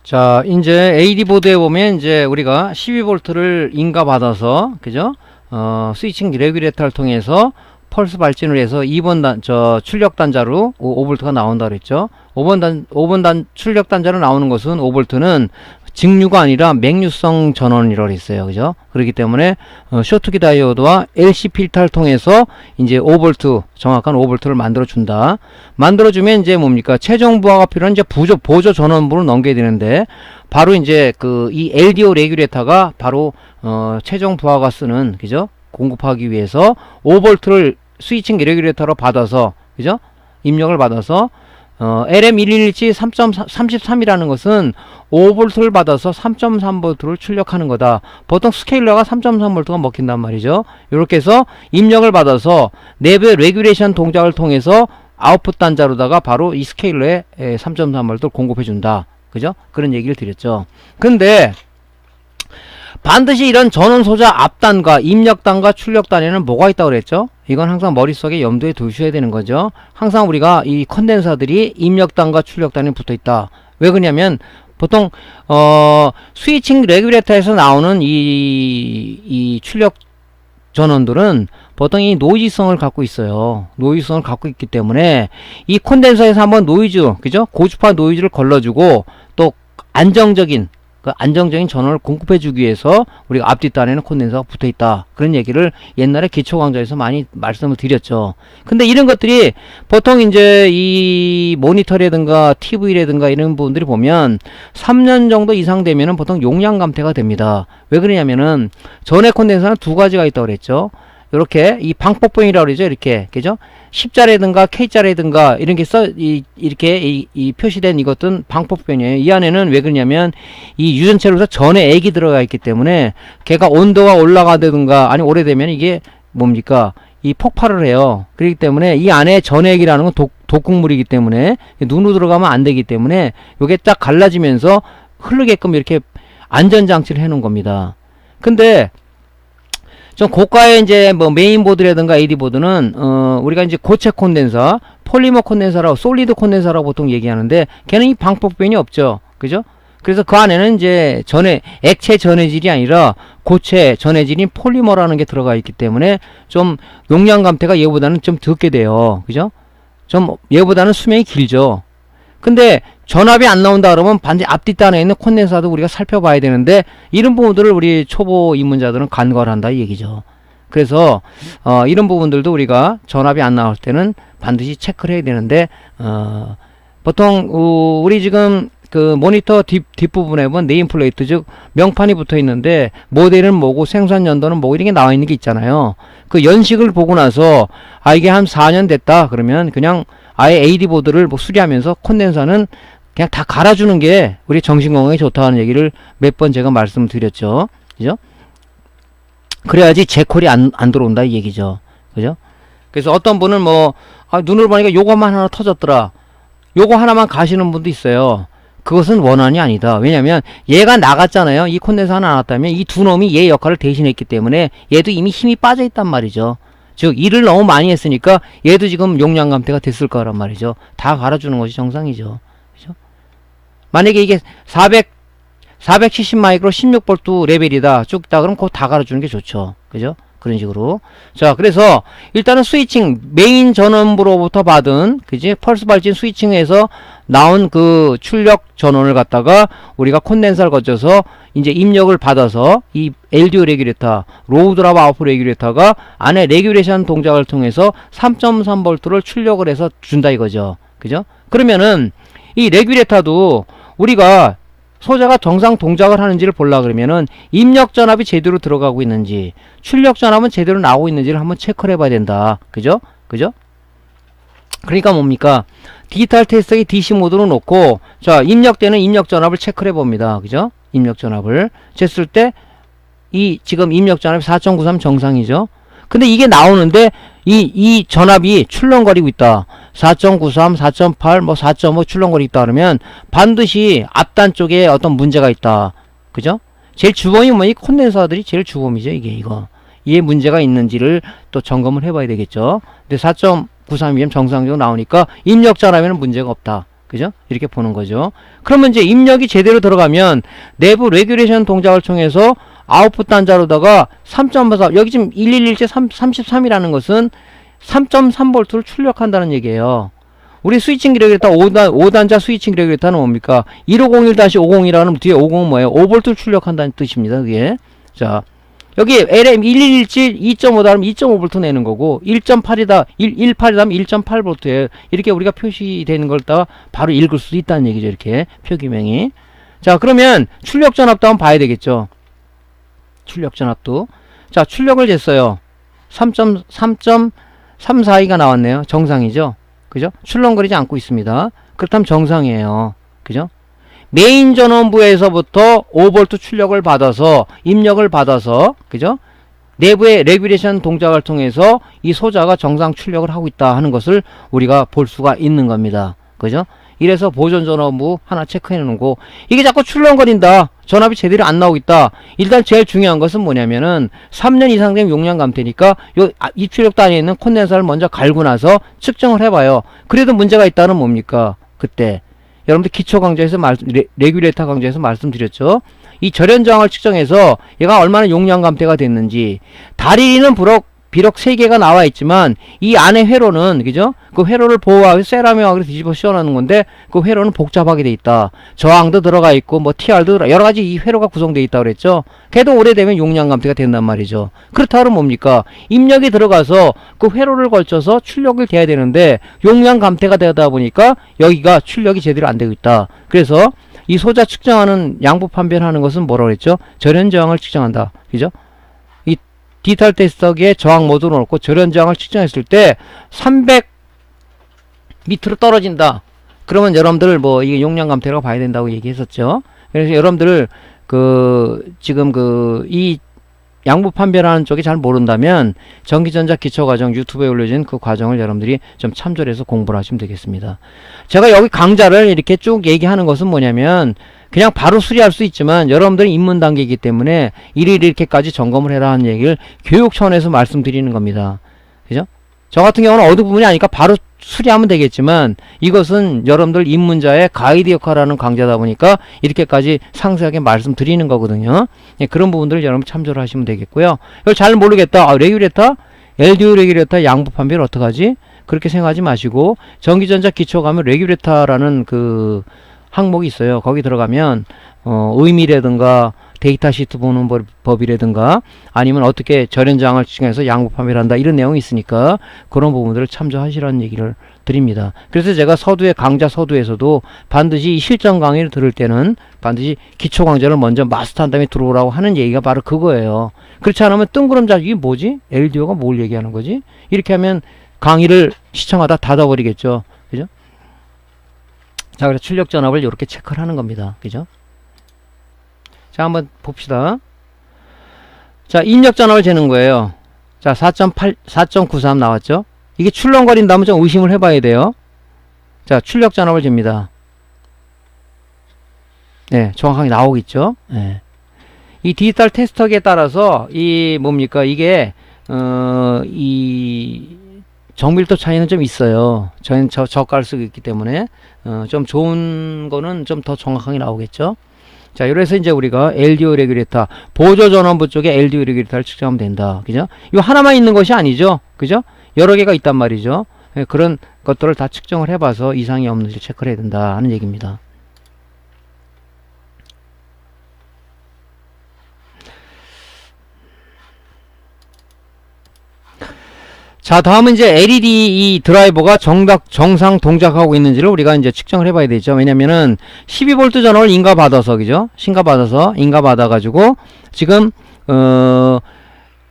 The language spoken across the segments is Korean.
자, 이제 AD 보드에 보면 이제 우리가 12V를 인가받아서, 그죠? 스위칭 레귤레이터를 통해서 펄스 발진을 해서 2번 출력 단자로 5V가 나온다 그랬죠? 5번 출력 단자로 나오는 것은 5V는 직류가 아니라 맹류성 전원이라고 했어요. 그죠? 그렇기 때문에 쇼트키 다이오드와 LC 필터를 통해서 이제 5V, 정확한 5V를 만들어 준다. 만들어 주면 이제 뭡니까? 최종 부하가 필요한 이제 보조 전원부를 넘겨야 되는데, 바로 이제 이 LDO 레귤레이터가 바로 최종 부하가 쓰는, 그죠? 공급하기 위해서 5V를 스위칭 레귤레이터로 받아서, 그죠? 입력을 받아서 LM111G 3.33이라는 것은 5V를 받아서 3.3V를 출력하는 거다. 보통 스케일러가 3.3V가 먹힌단 말이죠. 이렇게 해서 입력을 받아서 내부의 레귤레이션 동작을 통해서 아웃풋 단자로다가 바로 이 스케일러에 3.3V를 공급해 준다. 그죠? 그런 얘기를 드렸죠. 근데 반드시 이런 전원 소자 앞단과 입력단과 출력단에는 뭐가 있다고 그랬죠? 이건 항상 머릿속에 염두에 두셔야 되는 거죠. 항상 우리가 이 컨덴서들이 입력단과 출력단에 붙어 있다. 왜 그러냐면 보통 스위칭 레귤레이터에서 나오는 이 출력 전원들은 보통 이 노이즈성을 갖고 있어요. 노이즈성을 갖고 있기 때문에 이 컨덴서에서 한번 노이즈, 그죠? 고주파 노이즈를 걸러주고 또 안정적인 전원을 공급해주기 위해서 우리가 앞뒷단에는 콘덴서가 붙어있다. 그런 얘기를 옛날에 기초 강좌에서 많이 말씀을 드렸죠. 근데 이런 것들이 보통 이제 이 모니터라든가 TV라든가 이런 부분들이 보면 3년 정도 이상 되면은 보통 용량 감퇴가 됩니다. 왜 그러냐면은 전에 콘덴서는 두 가지가 있다고 그랬죠. 이렇게 이 방폭봉이라고 그러죠. 이렇게, 그죠? 십자라든가 K자라든가 이런 게 이렇게 표시된 이것은 방폭변이에요. 이 안에는 왜 그러냐면 이 유전체로서 전에 액이 들어가 있기 때문에 걔가 온도가 올라가든가 아니 오래되면 이게 뭡니까? 이 폭발을 해요. 그렇기 때문에 이 안에 전액이라는 건 독극물이기 때문에 눈으로 들어가면 안 되기 때문에 요게 딱 갈라지면서 흐르게끔 이렇게 안전장치를 해 놓은 겁니다. 근데 좀 고가의 이제 뭐 메인보드라든가 AD보드는 우리가 이제 고체 콘덴서, 폴리머 콘덴서라고, 솔리드 콘덴서라고 보통 얘기하는데 걔는 이 방폭변이 없죠. 그죠? 그래서 그 안에는 이제 액체 전해질이 아니라 고체 전해질인 폴리머라는 게 들어가 있기 때문에 좀 용량 감퇴가 얘보다는 좀 적게 돼요. 그죠? 좀 얘보다는 수명이 길죠. 근데 전압이 안 나온다 그러면 반드시 앞뒷단에 있는 콘덴서도 우리가 살펴봐야 되는데 이런 부분들을 우리 초보 입문자들은 간과를 한다 이 얘기죠. 그래서 이런 부분들도 우리가 전압이 안 나올 때는 반드시 체크를 해야 되는데 보통 우리 지금 그 모니터 뒷부분에 보면 네임플레이트 즉 명판이 붙어 있는데 모델은 뭐고 생산 연도는 뭐고 이런 게 나와 있는 게 있잖아요. 그 연식을 보고 나서 이게 한 4년 됐다 그러면 그냥 아예 AD보드를 뭐 수리하면서 콘덴서는 그냥 다 갈아주는 게 우리 정신건강에 좋다는 얘기를 몇 번 제가 말씀을 드렸죠. 그죠? 그래야지 재콜이 안 들어온다 이 얘기죠. 그죠? 그래서 어떤 분은 뭐 눈으로 보니까 요거만 하나 터졌더라. 요거 하나만 가시는 분도 있어요. 그것은 원한이 아니다. 왜냐면 얘가 나갔잖아요. 이 콘덴서 하나 나갔다면 이 두 놈이 얘 역할을 대신했기 때문에 얘도 이미 힘이 빠져 있단 말이죠. 즉 일을 너무 많이 했으니까 얘도 지금 용량 감퇴가 됐을 거란 말이죠. 다 갈아주는 것이 정상이죠. 그죠? 만약에 이게 470 마이크로 16V 레벨이다. 쭉 다 그럼 그거 다 갈아주는 게 좋죠. 그죠? 그런 식으로. 자, 그래서 일단은 스위칭 메인 전원부로부터 받은 그지 펄스 발진 스위칭에서 나온 그 출력 전원을 갖다가 우리가 콘덴서를 거쳐서 이제 입력을 받아서 이 LDO 레귤레이터, 로우 드랍 아웃풋 레귤레이터가 안에 레귤레이션 동작을 통해서 3.3V를 출력을 해서 준다 이거죠. 그죠? 그러면은 이 레귤레이터도 우리가 소자가 정상 동작을 하는지를 보려 그러면은 입력 전압이 제대로 들어가고 있는지 출력 전압은 제대로 나오고 있는지를 한번 체크를 해봐야 된다. 그죠? 그죠? 그러니까 뭡니까? 디지털 테스터기 DC 모드로 놓고 자 입력 때는 입력 전압을 체크를 해봅니다. 그죠? 입력 전압을 쟀을 때 이 지금 입력 전압이 4.93 정상이죠. 근데 이게 나오는데 이 전압이 출렁거리고 있다. 4.93, 4.8, 뭐 4.5 출렁거리고 있다 그러면 반드시 앞단 쪽에 어떤 문제가 있다. 그죠? 제일 주범이 뭐니? 콘덴서들이 제일 주범이죠. 이게 문제가 있는지를 또 점검을 해봐야 되겠죠. 근데 4.93이면 정상적으로 나오니까 입력 전압에는 문제가 없다. 그죠? 이렇게 보는 거죠. 그러면 이제 입력이 제대로 들어가면 내부 레귤레이션 동작을 통해서 아웃풋 단자로다가 3.4, 여기 지금 111제 33이라는 것은 3.3V를 출력한다는 얘기예요. 우리 스위칭 레귤레이터 5단자 스위칭 레귤레이터는 뭡니까? 1501-501이라는 뒤에 50은 뭐예요? 5V 출력한다는 뜻입니다. 그게. 자, 여기 LM1117 2.5다면 2.5V 내는 거고 1.8이다 18이다면 1.8V예요. 이렇게 우리가 표시되는 걸 따라 바로 읽을 수도 있다는 얘기죠. 이렇게 표기명이. 자, 그러면 출력 전압도 한번 봐야 되겠죠. 출력 전압도. 자, 출력을 쟀어요. 3.342가 나왔네요. 정상이죠. 그죠? 출렁거리지 않고 있습니다. 그렇다면 정상이에요. 그죠? 메인 전원부에서부터 5V 출력을 받아서 입력을 받아서 그죠? 내부의 레귤레이션 동작을 통해서 이 소자가 정상 출력을 하고 있다 하는 것을 우리가 볼 수가 있는 겁니다. 그죠? 이래서 보존 전원부 하나 체크해 놓은 거. 이게 자꾸 출렁거린다. 전압이 제대로 안 나오고 있다. 일단 제일 중요한 것은 뭐냐면은 3년 이상 된 용량 감퇴니까 요 입출력 단위에 있는 콘덴서를 먼저 갈고 나서 측정을 해봐요. 그래도 문제가 있다는 뭡니까? 그때 여러분들 기초 강좌에서 레귤레이터 강좌에서 말씀드렸죠. 이 절연 저항을 측정해서 얘가 얼마나 용량 감퇴가 됐는지. 다리는 비록 3개가 나와 있지만 이 안에 회로는 그죠? 그 회로를 보호하기 세라믹으로 뒤집어 씌워놓는 건데 그 회로는 복잡하게 돼 있다. 저항도 들어가 있고 뭐 TR도 여러 가지 이 회로가 구성되어 있다 그랬죠. 걔도 오래되면 용량 감퇴가 된단 말이죠. 그렇다면 뭡니까? 입력이 들어가서 그 회로를 걸쳐서 출력을 돼야 되는데 용량 감퇴가 되다 보니까 여기가 출력이 제대로 안 되고 있다. 그래서 이 소자 측정하는 양부 판별하는 것은 뭐라고 그랬죠? 절연 저항을 측정한다. 그죠? 디지털 테스터기에 저항 모드로 놓고 절연 저항을 측정했을 때 300 밑으로 떨어진다. 그러면 여러분들 뭐 이게 용량 감퇴라고 봐야 된다고 얘기했었죠. 그래서 여러분들 지금 이 양부 판별하는 쪽이 잘 모른다면 전기전자 기초과정 유튜브에 올려진 그 과정을 여러분들이 좀 참조를 해서 공부를 하시면 되겠습니다. 제가 여기 강좌를 이렇게 쭉 얘기하는 것은 뭐냐면 그냥 바로 수리할 수 있지만 여러분들은 입문 단계이기 때문에 이렇게까지 점검을 해라 하는 얘기를 교육 차원에서 말씀드리는 겁니다. 그죠? 저 같은 경우는 어느 부분이 아니까 바로 수리하면 되겠지만 이것은 여러분들 입문자의 가이드 역할을 하는 강좌다 보니까 이렇게까지 상세하게 말씀드리는 거거든요. 예, 그런 부분들을 여러분 참조를 하시면 되겠고요. 이걸 잘 모르겠다. 레귤레이터? LDO 레귤레이터 양부 판별 어떡하지? 그렇게 생각하지 마시고 전기전자 기초 가면 레귤레이터라는 그 항목이 있어요. 거기 들어가면 의미라든가 데이터 시트 보는 법이라든가 아니면 어떻게 절연 저항을 측정해서 양부 판별한다 이런 내용이 있으니까 그런 부분들을 참조하시라는 얘기를 드립니다. 그래서 제가 강좌 서두에서도 반드시 이 실전 강의를 들을 때는 반드시 기초 강좌를 먼저 마스터한 다음에 들어오라고 하는 얘기가 바로 그거예요. 그렇지 않으면 뜬구름 잡기 이게 뭐지? LDO가 뭘 얘기하는 거지? 이렇게 하면 강의를 시청하다 닫아버리겠죠. 그죠? 자, 그래서 출력 전압을 이렇게 체크를 하는 겁니다. 그죠? 자, 한번 봅시다. 자, 입력 전압을 재는 거예요. 자, 4.93 나왔죠? 이게 출렁거린다면 좀 의심을 해봐야 돼요. 자, 출력 전압을 잽니다. 네, 정확하게 나오겠죠? 네. 이 디지털 테스터기에 따라서 이게 이 정밀도 차이는 좀 있어요. 저희는 저가를 쓰고 있기 때문에 좀 좋은 거는 좀 더 정확하게 나오겠죠. 자, 이래서 이제 우리가 LDO 레귤레이터 보조 전원부 쪽에 LDO 레귤레이터를 측정하면 된다. 그죠? 이거 하나만 있는 것이 아니죠. 그죠? 여러 개가 있단 말이죠. 예, 그런 것들을 다 측정을 해봐서 이상이 없는지 체크를 해야 된다 하는 얘기입니다. 자, 다음은 이제 LED 이 드라이버가 정상 동작하고 있는지를 우리가 이제 측정을 해봐야 되죠. 왜냐면은 12V 전원을 인가받아서, 그죠? 인가받아가지고, 지금,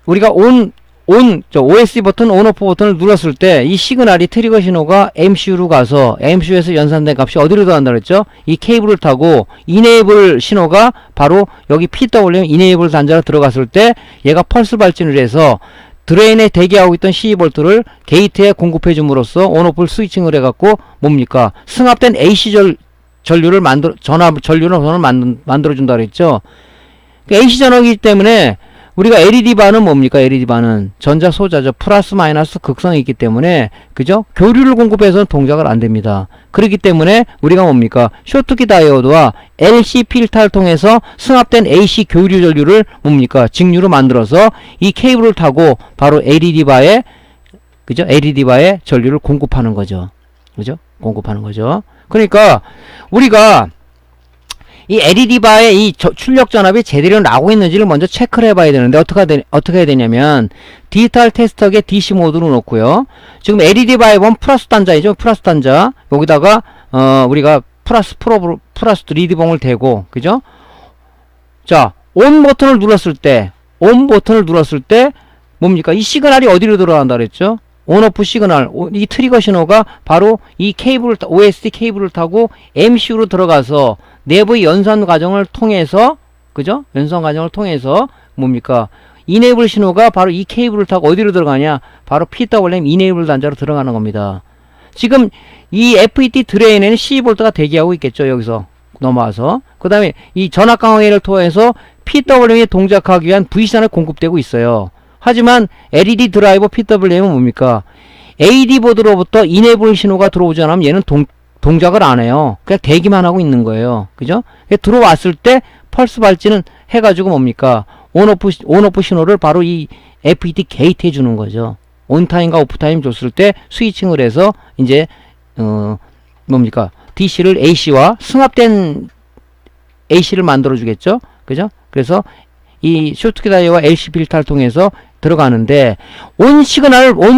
우리가 OSC 버튼, 온오프 버튼을 눌렀을 때, 이 시그널이 트리거 신호가 MCU로 가서, MCU에서 연산된 값이 어디로 들어간다 그랬죠? 이 케이블을 타고, 이네이블 신호가 바로 여기 PWM 이네이블 단자로 들어갔을 때, 얘가 펄스 발진을 해서, 드레인에 대기하고 있던 12V를 게이트에 공급해 줌으로써 온오프를 스위칭을 해갖고 뭡니까? 승합된 AC 전류를 만들어 준다 그랬죠? AC 전원이기 때문에 우리가 LED 바는 뭡니까? LED 바는 전자 소자죠. 플러스 마이너스 극성이 있기 때문에, 그죠? 교류를 공급해서는 동작을 안 됩니다. 그렇기 때문에 우리가 뭡니까? 쇼트키 다이오드와 LC 필터를 통해서 승합된 AC 교류 전류를 뭡니까? 직류로 만들어서 이 케이블을 타고 바로 LED 바에, 그죠? LED 바에 전류를 공급하는 거죠. 그죠? 공급하는 거죠. 그러니까 우리가 이 LED바의 이 출력 전압이 제대로 나오고 있는지를 먼저 체크를 해봐야 되는데 어떻게 해야 되냐면 디지털 테스터기에 DC 모드로 놓고요. 지금 LED바에 보면 플러스 단자이죠. 플러스 단자 여기다가 우리가 플러스 리드봉을 대고, 그죠? 자, 온 버튼을 눌렀을 때 뭡니까? 이 시그널이 어디로 들어간다 그랬죠? 온오프 시그널, 이 트리거 신호가 바로 이 케이블을 OSD 케이블을 타고 MCU로 들어가서 내부의 연산 과정을 통해서, 그죠? 연산 과정을 통해서 뭡니까? 이네이블 신호가 바로 이 케이블을 타고 어디로 들어가냐? 바로 PWM 이네이블 단자로 들어가는 겁니다. 지금 이 FET 드레인에는 12V가 대기하고 있겠죠. 여기서 넘어와서. 그 다음에 이 전압 강화기를 통해서 PWM이 동작하기 위한 V선을 공급되고 있어요. 하지만 LED 드라이버 PWM은 뭡니까? AD 보드로부터 이네이블 신호가 들어오지 않으면 얘는 동작을 안 해요. 그냥 대기만 하고 있는 거예요. 그죠? 들어왔을 때 펄스 발진은 해가지고 뭡니까? 온오프 신호를 바로 이 FET 게이트에 주는 거죠. 온타임과 오프타임 줬을 때 스위칭을 해서 이제 뭡니까? DC를 AC와 승합된 AC를 만들어 주겠죠. 그죠? 그래서 이 쇼트키 다이와 LC 필터를 통해서 들어가는데 온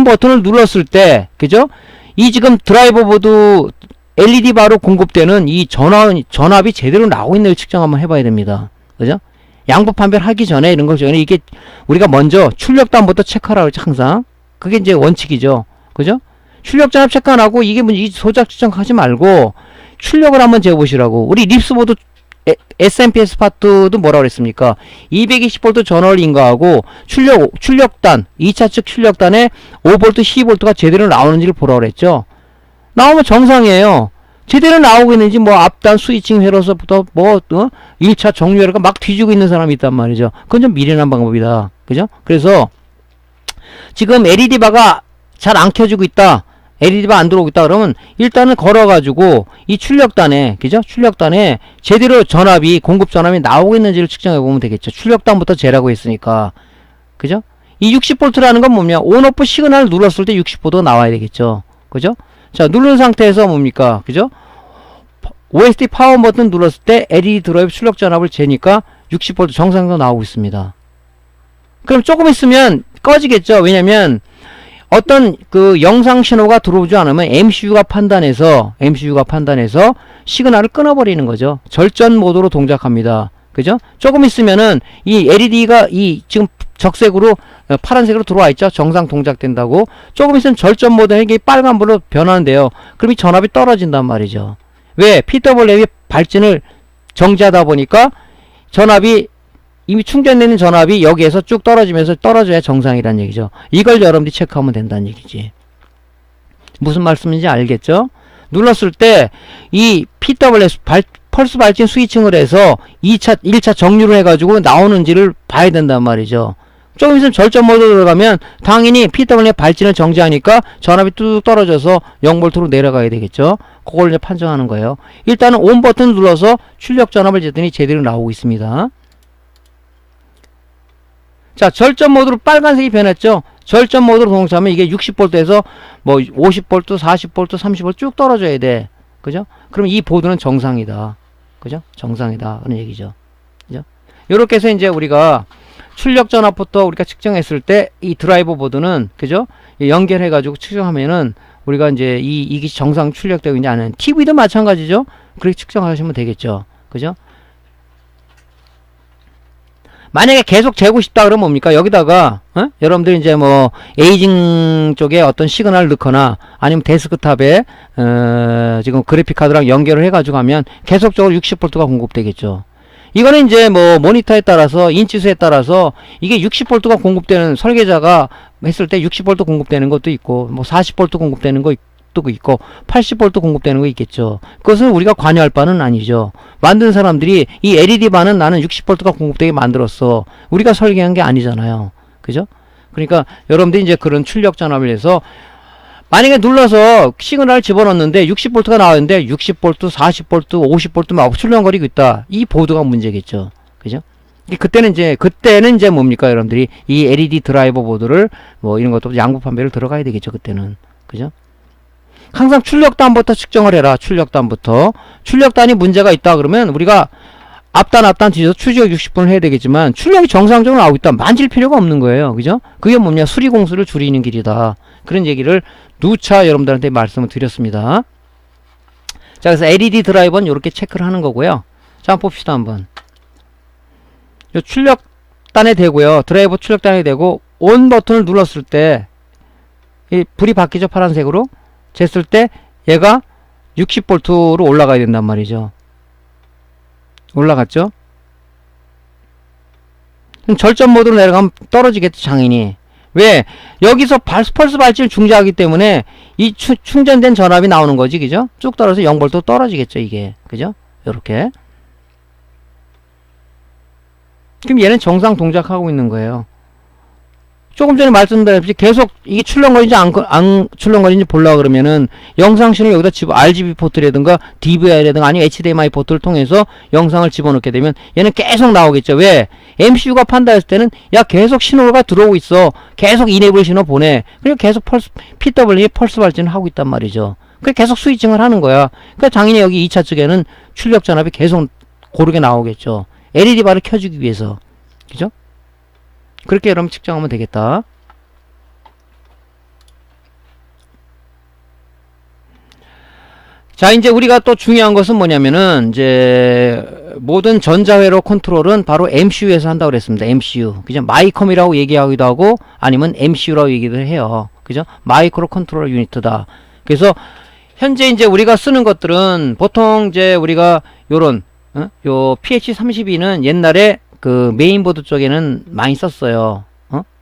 버튼을 눌렀을 때, 그죠? 이 지금 드라이버 보드 LED 바로 공급되는 이 전압이 제대로 나오고 있는지 측정 한번 해봐야 됩니다. 그죠? 양부 판별하기 전에 이런 걸 전에 이게 우리가 먼저 출력단부터 체크하라고 했죠. 항상 그게 이제 원칙이죠. 그죠? 출력 전압 체크 안 하고 이게 이 소작 측정하지 말고 출력을 한번 재보시라고. 우리 립스보드 SMPS 파트도 뭐라고 그랬습니까? 220V 전원을 인가하고 출력단 2차 측 출력단에 5V 12V가 제대로 나오는지를 보라고 그랬죠. 나오면 정상이에요. 제대로 나오고 있는지 뭐 앞단 스위칭 회로서부터 1차 정류회로가 막 뒤지고 있는 사람이 있단 말이죠. 그건 좀 미련한 방법이다. 그죠? 그래서 지금 LED바가 잘 안 켜지고 있다. LED바 안 들어오고 있다 그러면 일단은 걸어가지고 이 출력단에, 그죠? 출력단에 제대로 공급 전압이 나오고 있는지를 측정해 보면 되겠죠. 출력단부터 재라고 했으니까. 그죠? 이 60V라는 건 뭐냐? 온오프 시그널을 눌렀을 때 60V가 나와야 되겠죠. 그죠? 자, 누른 상태에서 뭡니까? 그죠? OSD 파워 버튼 눌렀을 때 LED 드라이브 출력 전압을 재니까 60V 정상으로 나오고 있습니다. 그럼 조금 있으면 꺼지겠죠. 왜냐면 어떤 그 영상 신호가 들어오지 않으면 MCU가 판단해서 시그널을 끊어버리는 거죠. 절전 모드로 동작합니다. 그죠? 조금 있으면은 이 LED가 이 지금 적색으로 파란색으로 들어와 있죠. 정상 동작된다고. 조금 있으면 절전 모드에 이게 빨간불로 변하는데요. 그럼 이 전압이 떨어진단 말이죠. 왜? PWM이 발진을 정지하다 보니까 전압이 이미 충전되는 전압이 여기에서 쭉 떨어져야 정상이란 얘기죠. 이걸 여러분들이 체크하면 된다는 얘기지. 무슨 말씀인지 알겠죠? 눌렀을 때 이 PWS 펄스 발진 스위칭을 해서 1차 정류를 해가지고 나오는지를 봐야 된단 말이죠. 조금 있으면 절전 모드 들어가면 당연히 PWM 발진을 정지하니까 전압이 뚝 떨어져서 0V로 내려가야 되겠죠. 그걸 이제 판정하는 거예요. 일단은 온 버튼 눌러서 출력 전압을 쟀더니 제대로 나오고 있습니다. 자, 절전 모드로 빨간색이 변했죠. 절전 모드로 동작하면 이게 60V에서 뭐 50V, 40V, 30V 쭉 떨어져야 돼. 그죠? 그럼 이 보드는 정상이다. 그죠? 정상이다. 그런 얘기죠. 그죠? 요렇게 해서 이제 우리가 출력 전압부터 우리가 측정했을 때 이 드라이버 보드는, 그죠? 연결해가지고 측정하면은 우리가 이제 이게 정상 출력되고 있지 않은 TV도 마찬가지죠? 그렇게 측정하시면 되겠죠. 그죠? 만약에 계속 재고 싶다 그러면 뭡니까? 여기다가 여러분들 이제 뭐 에이징 쪽에 어떤 시그널을 넣거나 아니면 데스크탑에 지금 그래픽 카드랑 연결을 해가지고 하면 계속적으로 60V가 공급되겠죠. 이거는 이제 뭐 모니터에 따라서 인치수에 따라서 이게 60V가 공급되는, 설계자가 했을 때 60V 공급되는 것도 있고 뭐 40V 공급되는 거 도 있고 80V 공급되는 거 있겠죠. 그것은 우리가 관여할 바는 아니죠. 만든 사람들이 이 LED반은 나는 60V가 공급되게 만들었어. 우리가 설계한 게 아니잖아요. 그죠? 그러니까 여러분들이 이제 그런 출력 전압을 해서 만약에 눌러서 시그널을 집어넣는데 60V가 나왔는데 60V, 40V, 50V 막 출렁거리고 있다. 이 보드가 문제겠죠. 그죠? 그때는 이제 뭡니까 여러분들이 이 LED 드라이버 보드를 뭐 이런 것도 양부 판매를 들어가야 되겠죠. 그때는. 그죠? 항상 출력단부터 측정을 해라. 출력단부터. 출력단이 문제가 있다 그러면 우리가 앞단 뒤져서 추적 60분을 해야 되겠지만 출력이 정상적으로 나오고 있다. 만질 필요가 없는 거예요. 그죠? 그게 뭐냐? 수리 공수를 줄이는 길이다. 그런 얘기를 누차 여러분들한테 말씀을 드렸습니다. 자, 그래서 LED 드라이버는 이렇게 체크를 하는 거고요. 자, 한번 봅시다. 한번. 요 출력단에 대고요. 드라이버 출력단에 대고 ON 버튼을 눌렀을 때 이 불이 바뀌죠. 파란색으로. 쟀을 때 얘가 60V로 올라가야 된단 말이죠. 올라갔죠? 그럼 절전 모드로 내려가면 떨어지겠죠. 장인이. 왜? 여기서 펄스 발진을 중지하기 때문에 이 충전된 전압이 나오는 거지. 그죠? 쭉 떨어져서 0V 떨어지겠죠. 이게. 그죠? 요렇게. 그럼 얘는 정상 동작하고 있는 거예요. 조금 전에 말씀드렸듯이 계속 이게 출렁거리는지 안 출렁거리는지 보려고 그러면은 영상신을 여기다 RGB 포트라든가 DVI라든가 아니면 HDMI 포트를 통해서 영상을 집어넣게 되면 얘는 계속 나오겠죠. 왜? MCU가 판단했을 때는 야 계속 신호가 들어오고 있어. 계속 이네블 신호 보내. 그리고 계속 PW에 펄스 발진을 하고 있단 말이죠. 그래 계속 스위칭을 하는 거야. 그러니까 당연히 여기 2차 측에는 출력 전압이 계속 고르게 나오겠죠. LED 바를 켜주기 위해서. 그죠? 그렇게 여러분 측정하면 되겠다. 자, 이제 우리가 또 중요한 것은 뭐냐면은, 이제, 모든 전자회로 컨트롤은 바로 MCU에서 한다고 그랬습니다. MCU. 그죠? 마이컴이라고 얘기하기도 하고, 아니면 MCU라고 얘기도 해요. 그죠? 마이크로 컨트롤 유니트다. 그래서, 현재 이제 우리가 쓰는 것들은, 보통 이제 우리가 요런, 요 PH32는 옛날에 그 메인보드 쪽에는 많이 썼어요.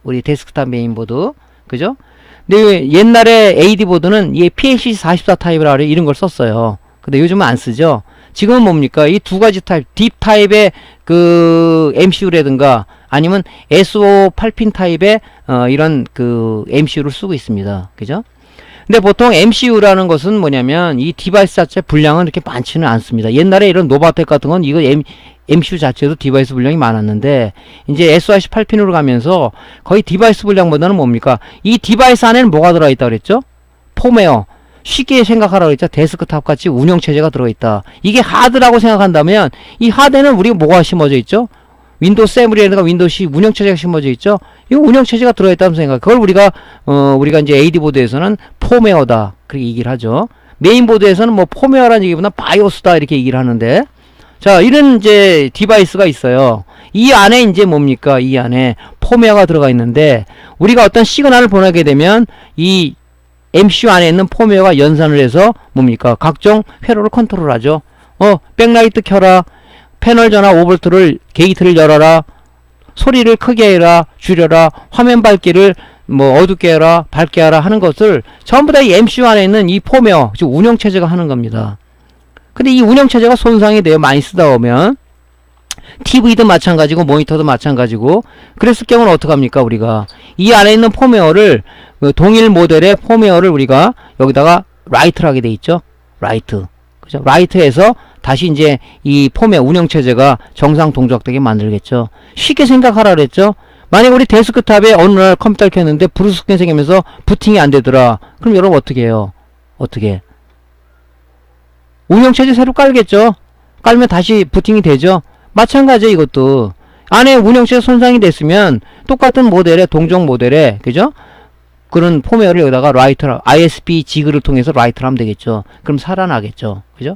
우리 데스크탑 메인보드. 그죠? 근데 옛날에 AD보드는 이 PH44 타입이라 그래 이런 걸 썼어요. 근데 요즘은 안 쓰죠. 지금은 뭡니까? 이 두 가지 타입, 딥 타입의 그 MCU라든가 아니면 SO8핀 타입의 이런 그 MCU를 쓰고 있습니다. 그죠? 근데 보통 MCU라는 것은 뭐냐면 이 디바이스 자체 분량은 이렇게 많지는 않습니다. 옛날에 이런 노바텍 같은 건 이거 MCU 자체도 디바이스 분량이 많았는데 이제 SoC 8핀으로 가면서 거의 디바이스 분량보다는 뭡니까? 이 디바이스 안에는 뭐가 들어있다 그랬죠? 폼웨어. 쉽게 생각하라고 했죠. 데스크탑 같이 운영체제가 들어있다. 이게 하드라고 생각한다면 이 하드에는 우리가 뭐가 심어져 있죠? 윈도우 7이라든가 윈도우 C 운영체제가 심어져 있죠. 이거 운영체제가 들어있다는 생각. 그걸 우리가 이제 AD보드에서는 폼웨어다. 그렇게 얘기를 하죠. 메인보드에서는 뭐 폼웨어라는 얘기보다 바이오스다. 이렇게 얘기를 하는데. 자, 이런 이제 디바이스가 있어요. 이 안에 이제 뭡니까? 이 안에 폼웨어가 들어가 있는데, 우리가 어떤 시그널을 보내게 되면, 이 MCU 안에 있는 폼웨어가 연산을 해서 뭡니까? 각종 회로를 컨트롤 하죠. 백라이트 켜라. 패널 전화 5V를 게이트를 열어라. 소리를 크게 해라. 줄여라. 화면 밝기를 뭐 어둡게 해라. 밝게 하라 하는 것을 전부 다 이 MCU 안에 있는 이 폼웨어, 즉 운영체제가 하는 겁니다. 근데 이 운영체제가 손상이 돼요. 많이 쓰다 보면. TV도 마찬가지고 모니터도 마찬가지고. 그랬을 경우는 어떡합니까? 우리가 이 안에 있는 폼웨어를 동일 모델의 폼웨어를 우리가 여기다가 라이트를 하게 돼 있죠. 라이트. 그죠? 라이트에서 다시 이제 이 폼의 운영체제가 정상 동작되게 만들겠죠. 쉽게 생각하라 그랬죠. 만약 우리 데스크탑에 어느 날 컴퓨터를 켰는데 브루스크가 생기면서 부팅이 안 되더라. 그럼 여러분 어떻게 해요? 어떻게? 운영체제 새로 깔겠죠. 깔면 다시 부팅이 되죠. 마찬가지예요. 이것도 안에 운영체제 손상이 됐으면 똑같은 모델에 동종 모델에 그죠? 그런 폼웨어를 여기다가 라이트를 ISP 지그를 통해서 라이트를 하면 되겠죠. 그럼 살아나겠죠. 그죠?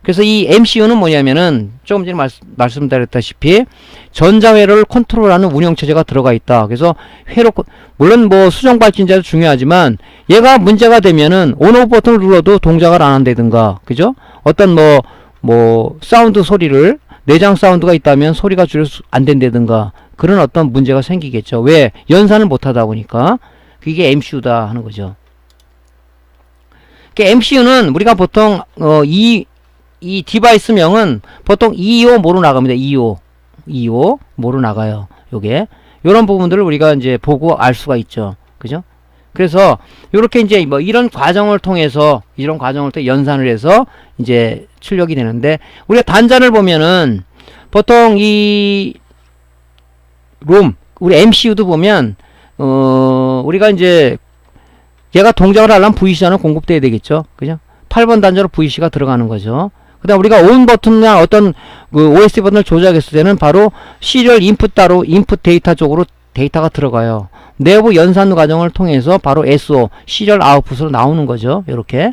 그래서 이 MCU는 뭐냐면은 조금 전에 말씀드렸다시피 전자회로를 컨트롤하는 운영체제가 들어가 있다. 그래서 회로 물론 뭐 수정 발진자도 중요하지만 얘가 문제가 되면은 온오프 버튼을 눌러도 동작을 안 한다든가 그죠? 어떤 뭐 사운드 소리를 내장 사운드가 있다면 소리가 줄여서 안 된다든가 그런 어떤 문제가 생기겠죠. 왜? 연산을 못 하다 보니까 그게 MCU다 하는 거죠. MCU는 우리가 보통 이 이 디바이스명은 보통 25 모로 나갑니다. 25 모로 나가요. 요게 요런 부분들을 우리가 이제 보고 알 수가 있죠. 그죠? 그래서 요렇게 이제 뭐 이런 과정을 통해서 연산을 해서 이제 출력이 되는데, 우리가 단자를 보면은 보통 이 롬, 우리 MCU도 보면 우리가 이제 얘가 동작을 하려면 VCC는 공급돼야 되겠죠. 그죠? 8번 단자로 VCC가 들어가는 거죠. 그 다음 우리가 ON 버튼이나 어떤 그 OSD 버튼을 조작했을 때는 바로 시리얼 인풋 따로 인풋 데이터 쪽으로 데이터가 들어가요. 내부 연산 과정을 통해서 바로 SO, 시리얼 아웃풋으로 나오는 거죠. 요렇게.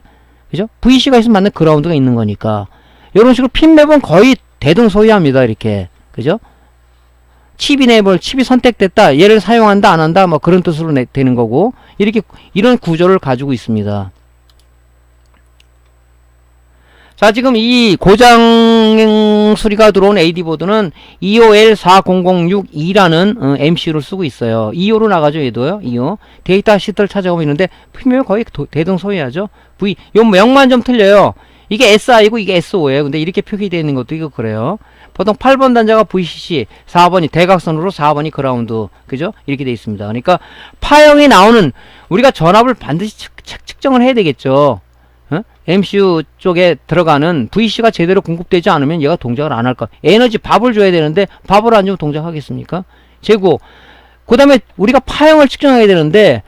그죠? VCC가 있으면 맞는 그라운드가 있는 거니까. 요런 식으로 핀맵은 거의 대등소이합니다. 이렇게. 그죠? 칩 이네이블, 칩이 선택됐다. 얘를 사용한다, 안 한다. 뭐 그런 뜻으로 되는 거고. 이런 구조를 가지고 있습니다. 자, 지금 이 고장 수리가 들어온 AD보드는 EOL40062라는 MCU를 쓰고 있어요. 2호로 나가죠, 얘도요. 2호. 데이터 시트를 찾아보면 있는데, 핀맵이 거의 대등소이하죠. 요 명만 좀 틀려요. 이게 SI고 이게 SO예요. 근데 이렇게 표기되어 있는 것도 이거 그래요. 보통 8번 단자가 VCC, 4번이 대각선으로 4번이 그라운드. 그죠? 이렇게 되어 있습니다. 그러니까 파형이 나오는, 우리가 전압을 반드시 측정을 해야 되겠죠. MCU 쪽에 들어가는 VCC가 제대로 공급되지 않으면 얘가 동작을 안 할까. 에너지 밥을 줘야 되는데 밥을 안 주면 동작하겠습니까? 재고 그 다음에 우리가 파형을 측정해야 되는데,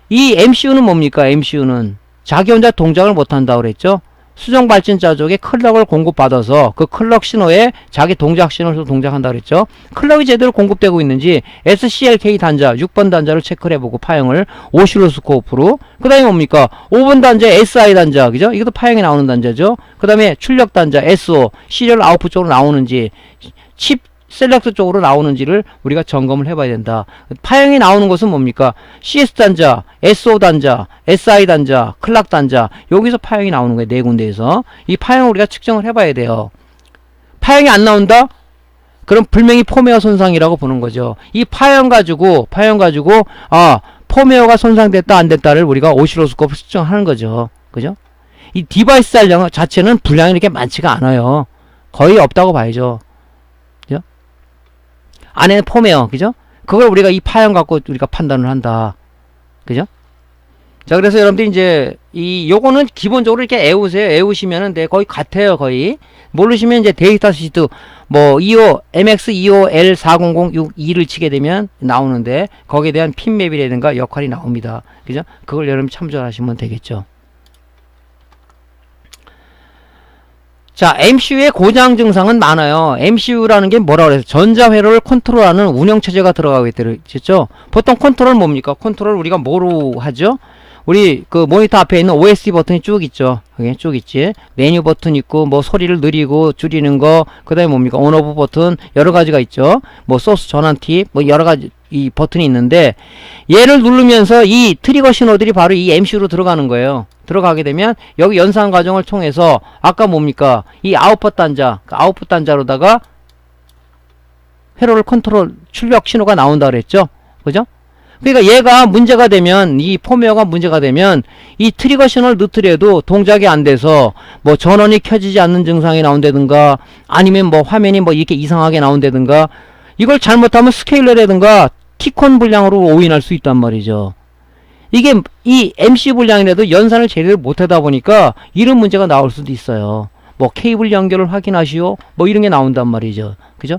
이 MCU는 뭡니까? MCU는 자기 혼자 동작을 못한다고 그랬죠. 수정 발전자 쪽에 클럭을 공급받아서 그 클럭 신호에 자기 동작 신호를 동작한다 그랬죠. 클럭이 제대로 공급되고 있는지 SCLK 단자 6번 단자를 체크를 해보고 파형을 오실로스코프로, 그 다음에 뭡니까? 5번 단자 SI 단자, 그죠? 이것도 파형이 나오는 단자죠. 그 다음에 출력 단자 SO 시리얼 아웃풋 쪽으로 나오는지, 칩 셀렉트 쪽으로 나오는지를 우리가 점검을 해봐야 된다. 파형이 나오는 것은 뭡니까? CS 단자, SO 단자, SI 단자, 클락 단자, 여기서 파형이 나오는 거예요. 네 군데에서. 이 파형을 우리가 측정을 해봐야 돼요. 파형이 안 나온다? 그럼 분명히 폼웨어 손상이라고 보는 거죠. 이 파형 가지고 폼웨어가 손상됐다 안 됐다를 우리가 오실로스코프로 측정하는 거죠. 그죠? 이 디바이스 잔량 자체는 분량이 이렇게 많지가 않아요. 거의 없다고 봐야죠. 안에는 폼웨어, 그죠? 그걸 우리가 이 파형 갖고 우리가 판단을 한다. 그죠? 자, 그래서 여러분들이 이제, 요거는 기본적으로 이렇게 애우세요. 애우시면은, 거의 같아요, 거의. 모르시면 이제 데이터 시트, 뭐, MX25L40062를 치게 되면 나오는데, 거기에 대한 핀맵이라든가 역할이 나옵니다. 그죠? 그걸 여러분 참조하시면 되겠죠. 자, MCU의 고장 증상은 많아요. MCU라는 게 뭐라 그래서 전자회로를 컨트롤하는 운영체제가 들어가고 있겠죠. 보통 컨트롤 뭡니까? 컨트롤 우리가 뭐로 하죠? 우리 그 모니터 앞에 있는 OSD 버튼이 쭉 있죠. 여기 쭉 있지. 메뉴 버튼 있고, 뭐 소리를 느리고 줄이는 거, 그 다음에 뭡니까? 온오프 버튼, 여러 가지가 있죠. 뭐 소스 전환 팁, 뭐 여러 가지 이 버튼이 있는데, 얘를 누르면서 이 트리거 신호들이 바로 이 MCU로 들어가는 거예요. 들어가게 되면 여기 연산 과정을 통해서 아까 뭡니까? 이 아웃풋 단자, 그 아웃풋 단자로다가 회로를 컨트롤 출력 신호가 나온다 그랬죠. 그죠? 그러니까 얘가 문제가 되면, 이 폼웨어가 문제가 되면 이 트리거 신호를 넣더라도 동작이 안 돼서 뭐 전원이 켜지지 않는 증상이 나온다든가, 아니면 뭐 화면이 뭐 이렇게 이상하게 나온다든가, 이걸 잘못하면 스케일러라든가 티콘 분량으로 오인할 수 있단 말이죠. 이게 이 MC 분량이라도 연산을 제대로 못하다 보니까 이런 문제가 나올 수도 있어요. 뭐 케이블 연결을 확인하시오, 뭐 이런 게 나온단 말이죠. 그죠?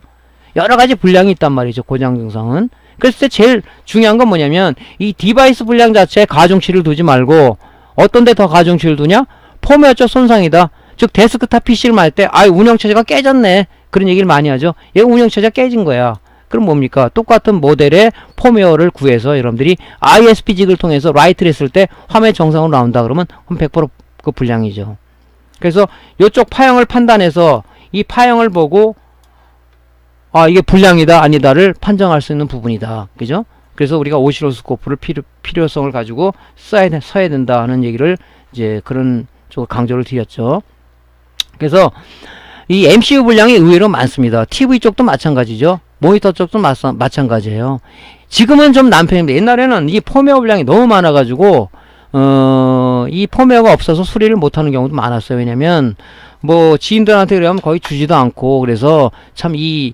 여러 가지 분량이 있단 말이죠. 고장 증상은. 그래서 제일 중요한 건 뭐냐면, 이 디바이스 분량 자체에 가중치를 두지 말고 어떤 데 더 가중치를 두냐? 폼웨어 쪽 손상이다. 즉 데스크탑 PC를 말 때 운영체제가 깨졌네, 그런 얘기를 많이 하죠. 얘가 운영체제가 깨진 거야. 그럼 뭡니까? 똑같은 모델의 폼웨어를 구해서 여러분들이 ISP직을 통해서 라이트를 했을 때 화면 정상으로 나온다 그러면 100% 그 분량이죠. 그래서 이쪽 파형을 판단해서 이 파형을 보고 이게 분량이다 아니다를 판정할 수 있는 부분이다. 그죠? 그래서 우리가 오실로스코프를 필요성을 가지고 써야 된다 하는 얘기를 이제 그런 쪽으로 강조를 드렸죠. 그래서 이 MCU 분량이 의외로 많습니다. TV 쪽도 마찬가지죠. 모니터 쪽도 마찬가지예요. 지금은 좀 난 편입니다. 옛날에는 이 폼웨어 분량이 너무 많아가지고 이 폼웨어가 없어서 수리를 못하는 경우도 많았어요. 왜냐면 뭐 지인들한테 그러면 거의 주지도 않고, 그래서 참 이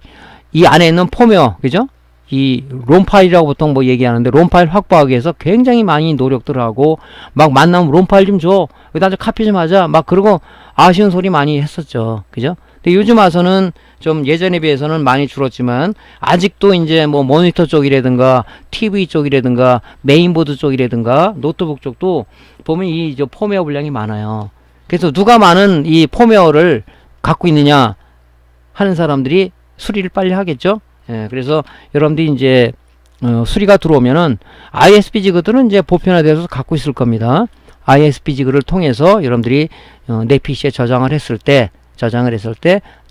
안에 있는 폼웨어, 그죠? 이 롬 파일이라고 보통 뭐 얘기하는데, 롬 파일 확보하기 위해서 굉장히 많이 노력들을 하고, 막 만나면 롬 파일 좀 줘, 여기다 카피 좀 하자, 막 그러고 아쉬운 소리 많이 했었죠. 그죠? 근데 요즘 와서는 좀 예전에 비해서는 많이 줄었지만, 아직도 이제 뭐 모니터 쪽이라든가 TV 쪽이라든가 메인보드 쪽이라든가 노트북 쪽도 보면 이 저 폼웨어 분량이 많아요. 그래서 누가 많은 이 폼웨어를 갖고 있느냐 하는 사람들이 수리를 빨리 하겠죠. 예, 그래서 여러분들이 이제 수리가 들어오면은 ISP-G들은 이제 보편화되어서 갖고 있을 겁니다. ISP-G를 통해서 여러분들이 내 PC에 저장을 했을 때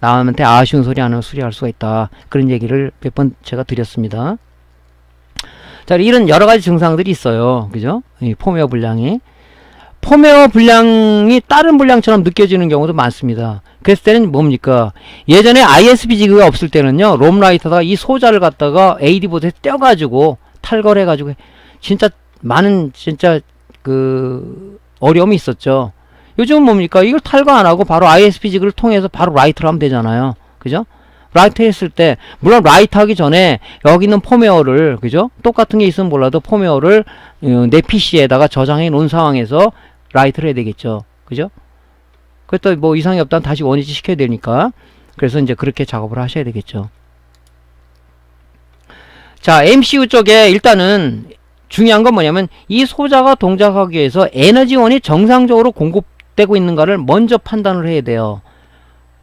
나한테 아쉬운 소리 안 하면 수리할 수가 있다. 그런 얘기를 몇 번 제가 드렸습니다. 자, 이런 여러 가지 증상들이 있어요. 그죠? 이 폼웨어 분량이 다른 분량처럼 느껴지는 경우도 많습니다. 그랬을 때는 뭡니까? 예전에 ISP-G가 없을 때는요, 롬라이터다가 이 소자를 갖다가 AD보드에 떼어가지고 탈거해가지고 진짜 많은 그 어려움이 있었죠. 요즘은 뭡니까? 이걸 탈거 안 하고 바로 ISP-G를 통해서 바로 라이트를 하면 되잖아요. 그죠? 라이트 했을 때, 물론 라이트 하기 전에 여기 있는 폼웨어를, 그죠? 똑같은 게 있으면 몰라도 폼웨어를 내 PC에다가 저장해 놓은 상황에서 라이트를 해야 되겠죠. 그죠? 그것도 뭐 이상이 없다면 다시 원위치 시켜야 되니까. 그래서 이제 그렇게 작업을 하셔야 되겠죠. 자, MCU 쪽에 일단은 중요한 건 뭐냐면 이 소자가 동작하기 위해서 에너지원이 정상적으로 공급되고 있는가를 먼저 판단을 해야 돼요.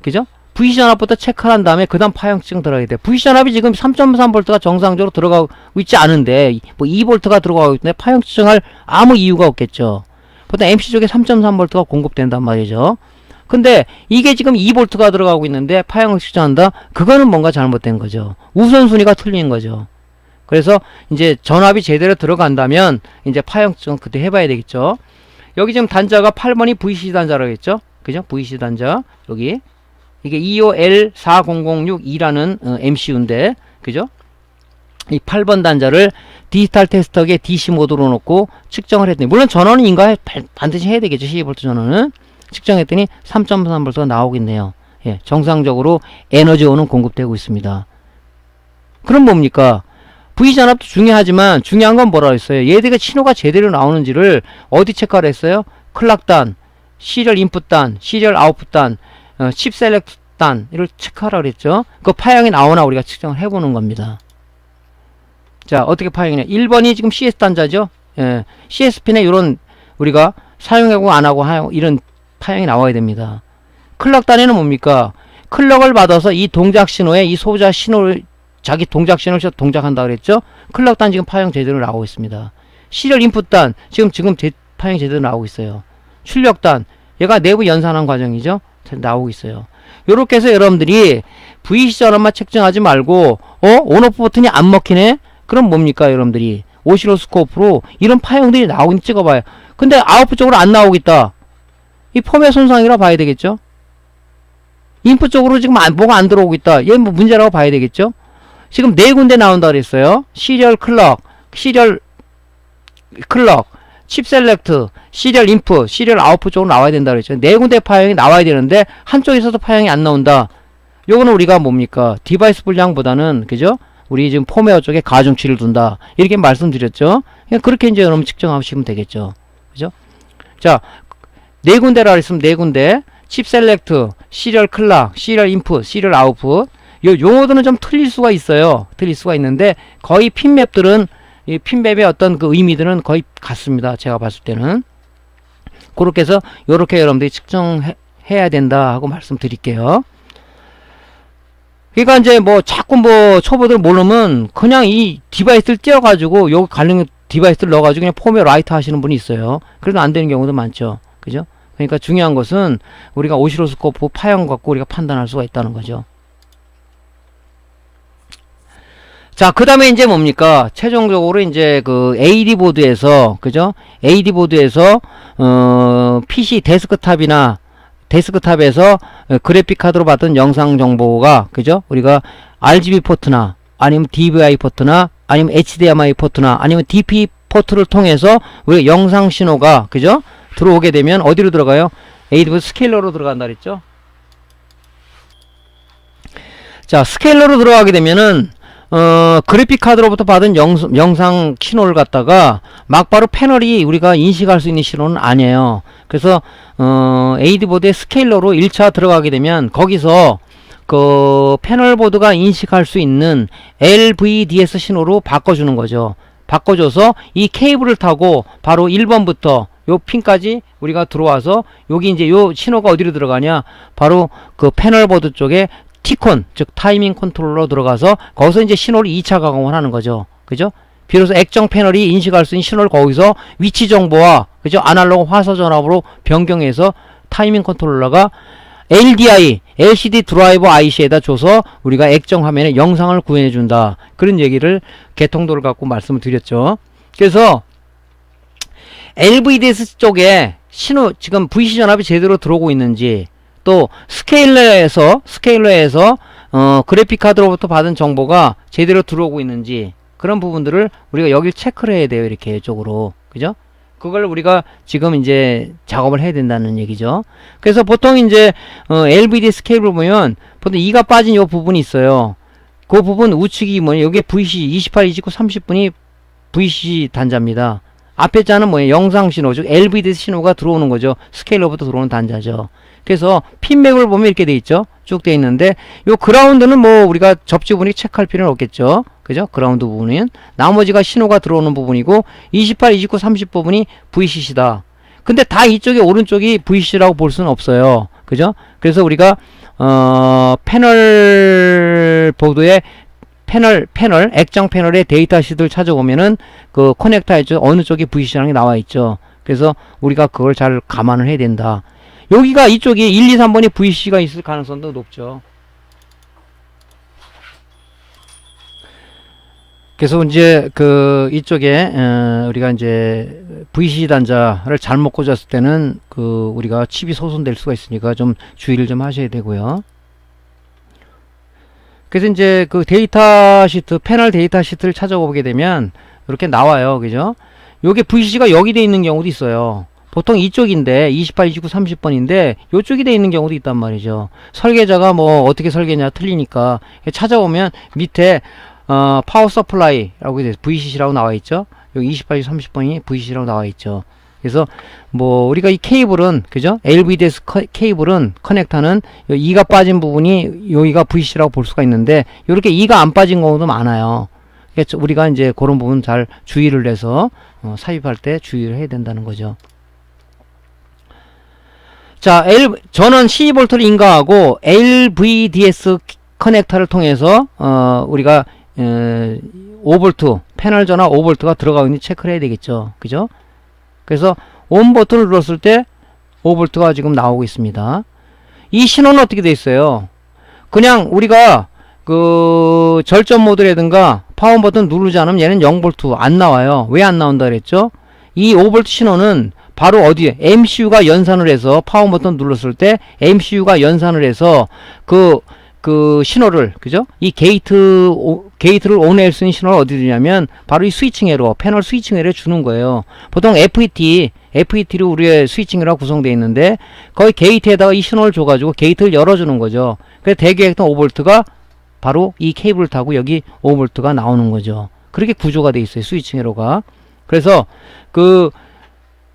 그죠? VC 전압부터 체크를 한 다음에 그 다음 파형증 들어가야 돼요. VC 전압이 지금 3.3V가 정상적으로 들어가고 있지 않은데 뭐 2V가 들어가고 있는데 파형증할 아무 이유가 없겠죠. 보통 MC 쪽에 3.3V가 공급된단 말이죠. 근데 이게 지금 2V가 들어가고 있는데 파형을 측정한다? 그거는 뭔가 잘못된 거죠. 우선순위가 틀린 거죠. 그래서 이제 전압이 제대로 들어간다면 이제 파형 측정 그때 해봐야 되겠죠. 여기 지금 단자가 8번이 VC 단자라고 했죠. 그죠? VC 단자. 여기. 이게 EOL4006이라는 MCU인데, 그죠? 이 8번 단자를 디지털 테스터기에 DC 모드로 놓고 측정을 했더니, 물론 전원은 인가 반드시 해야 되겠죠. 12V 전원은. 측정했더니 3.3V가 나오고 있네요. 예, 정상적으로 에너지원은 공급되고 있습니다. 그럼 뭡니까? V전압도 중요하지만 중요한 건 뭐라 했어요? 얘들의 신호가 제대로 나오는지를 어디 체크를 했어요? 클락단, 시리얼 인풋단, 시리얼 아웃풋단, 칩 셀렉트단 이를 체크하라 그랬죠. 그 파형이 나오나 우리가 측정을 해보는 겁니다. 자, 어떻게 파형이냐? 1번이 지금 CS 단자죠. 예, CS핀에 이런 우리가 사용하고 안 하고 이런 파형이 나와야 됩니다. 클럭단에는 뭡니까? 클럭을 받아서 이 동작 신호에 이 소자 신호를 자기 동작 신호를 동작한다 그랬죠. 클럭단 지금 파형 제대로 나오고 있습니다. 시리얼 인풋단 지금 파형 제대로 나오고 있어요. 출력단 얘가 내부 연산한 과정이죠. 나오고 있어요. 요렇게 해서 여러분들이 VC 전압만 측정하지 말고 온오프 버튼이 안 먹히네? 그럼 뭡니까 여러분들이 오시로스코프로 이런 파형들이 나오긴 찍어봐요. 근데 아웃풋 쪽으로 안 나오고 있다. 이 폼의 손상이라 봐야 되겠죠. 인풋 쪽으로 지금 뭐가 안 들어오고 있다. 얘 뭐 문제라고 봐야 되겠죠. 지금 네 군데 나온다 그랬어요. 시리얼 클럭, 칩 셀렉트, 시리얼 인풋, 시리얼 아웃풋 쪽으로 나와야 된다 그랬죠. 네 군데 파형이 나와야 되는데 한쪽에서도 파형이 안 나온다. 요거는 우리가 뭡니까? 디바이스 분량보다는 그죠? 우리 지금 폼웨어 쪽에 가중치를 둔다. 이렇게 말씀드렸죠. 그렇게 이제 여러분 측정하시면 되겠죠. 그죠? 자, 네 군데라 그랬으면 네 군데. 칩 셀렉트, 시리얼 클락, 시리얼 인풋, 시리얼 아웃풋. 요 용어들은 좀 틀릴 수가 있어요. 틀릴 수가 있는데 거의 핀맵들은 이 핀맵의 어떤 그 의미들은 거의 같습니다. 제가 봤을 때는. 그렇게 해서 요렇게 여러분들이 측정해야 된다 하고 말씀드릴게요. 그러니까 이제 뭐 자꾸 뭐 초보들 모르면 그냥 이 디바이스를 띄워가지고 여기 관련 디바이스를 넣어가지고 그냥 폼에 라이트 하시는 분이 있어요. 그래도 안 되는 경우도 많죠. 그죠? 그러니까 중요한 것은 우리가 오시로스코프 파형 갖고 우리가 판단할 수가 있다는 거죠. 자, 그 다음에 이제 뭡니까? 최종적으로 이제 그 AD 보드에서, 그죠? AD 보드에서, PC 데스크탑에서 그래픽 카드로 받은 영상 정보가, 그죠? 우리가 RGB 포트나, 아니면 DVI 포트나, 아니면 HDMI 포트나, 아니면 DP 포트를 통해서 우리가 영상 신호가, 그죠? 들어오게 되면 어디로 들어가요? AD 보드 스케일러로 들어간다 그랬죠? 자, 스케일러로 들어가게 되면은 그래픽 카드로부터 받은 영상 신호를 갖다가 막바로 패널이 우리가 인식할 수 있는 신호는 아니에요. 그래서 AD 보드의 스케일러로 1차 들어가게 되면 거기서 그 패널 보드가 인식할 수 있는 LVDS 신호로 바꿔주는 거죠. 바꿔줘서 이 케이블을 타고 바로 1번부터 요 핀까지 우리가 들어와서 여기 이제 요 신호가 어디로 들어가냐, 바로 그 패널 보드 쪽에 T콘, 즉 타이밍 컨트롤러 들어가서 거기서 이제 신호를 2차 가공을 하는 거죠. 그죠? 비로소 액정 패널이 인식할 수 있는 신호를 거기서 위치 정보와, 그죠? 아날로그 화서 전압으로 변경해서 타이밍 컨트롤러가 LDI, LCD 드라이버 IC에다 줘서 우리가 액정 화면에 영상을 구현해 준다. 그런 얘기를 개통도를 갖고 말씀을 드렸죠. 그래서 LVDS 쪽에 신호, 지금 VC 전압이 제대로 들어오고 있는지, 또 스케일러에서 그래픽 카드로부터 받은 정보가 제대로 들어오고 있는지, 그런 부분들을 우리가 여길 체크를 해야 돼요. 이렇게 이쪽으로. 그죠? 그걸 우리가 지금 이제 작업을 해야 된다는 얘기죠. 그래서 보통 이제 LVDS 케이블 보면 보통 2가 빠진 요 부분이 있어요. 그 부분 우측이 뭐냐, 여기에 VC 28, 29, 30분이 VC 단자입니다. 앞에 자는 뭐예요? 영상 신호, 즉 LVDS 신호가 들어오는 거죠. 스케일러부터 들어오는 단자죠. 그래서 핀맵을 보면 이렇게 돼 있죠. 쭉 돼 있는데 요 그라운드는 뭐 우리가 접지 부분이 체크할 필요는 없겠죠. 그죠? 그라운드 부분은 나머지가 신호가 들어오는 부분이고 28, 29, 30 부분이 VCC다. 근데 다 이쪽에 오른쪽이 VCC라고 볼 수는 없어요. 그죠? 그래서 우리가 패널 보드의 패널 액정 패널의 데이터 시트를 찾아보면은 그 커넥터에 어느 쪽이 VCC라는 게 나와 있죠. 그래서 우리가 그걸 잘 감안을 해야 된다. 여기가 이쪽이 1, 2, 3번이 VCC가 있을 가능성도 높죠. 그래서 이제 그 이쪽에 우리가 이제 VCC 단자를 잘못 꽂았을 때는 그 우리가 칩이 소손될 수가 있으니까 좀 주의를 좀 하셔야 되고요. 그래서 이제 그 데이터 시트, 패널 데이터 시트를 찾아보게 되면 이렇게 나와요. 그죠? 요게 VCC가 여기 돼 있는 경우도 있어요. 보통 이쪽인데 28, 29, 30번인데 요쪽이 돼 있는 경우도 있단 말이죠. 설계자가 뭐 어떻게 설계냐 틀리니까 찾아보면 밑에 파워 서플라이라고 VCC라고 나와 있죠. 여기 28, 30번이 VCC라고 나와 있죠. 그래서 뭐 우리가 이 케이블은, 그죠? LVDS 케이블은 커넥터는 2가 빠진 부분이 여기가 VCC라고 볼 수가 있는데 이렇게 2가 안 빠진 경우도 많아요. 그래서 우리가 이제 그런 부분 잘 주의를 해서 삽입할 때 주의를 해야 된다는 거죠. 자, 전원 12V를 인가하고 LVDS 커넥터를 통해서 우리가 5V 패널 전압 5V가 들어가고 있는지 체크를 해야 되겠죠. 그죠? 그래서 ON 버튼을 눌렀을 때 5V가 지금 나오고 있습니다. 이 신호는 어떻게 돼 있어요? 그냥 우리가 그 절전 모드라든가 파워 버튼 누르지 않으면 얘는 0V 안 나와요. 왜 안 나온다 그랬죠? 이 5V 신호는 바로 어디에 MCU가 연산을 해서 파워 버튼 눌렀을 때 MCU가 연산을 해서 그 신호를, 그죠? 이 게이트를 온할 수 있는 신호를 어디 주냐면 바로 이 스위칭 에러, 패널 스위칭 에러에 주는 거예요. 보통 FET로 우리의 스위칭 에러가 구성되어 있는데 거기 게이트에다가 이 신호를 줘가지고 게이트를 열어주는 거죠. 그래서 대기했던 5V가 바로 이 케이블을 타고 여기 5V가 나오는 거죠. 그렇게 구조가 되어 있어요. 스위칭 에러가. 그래서 그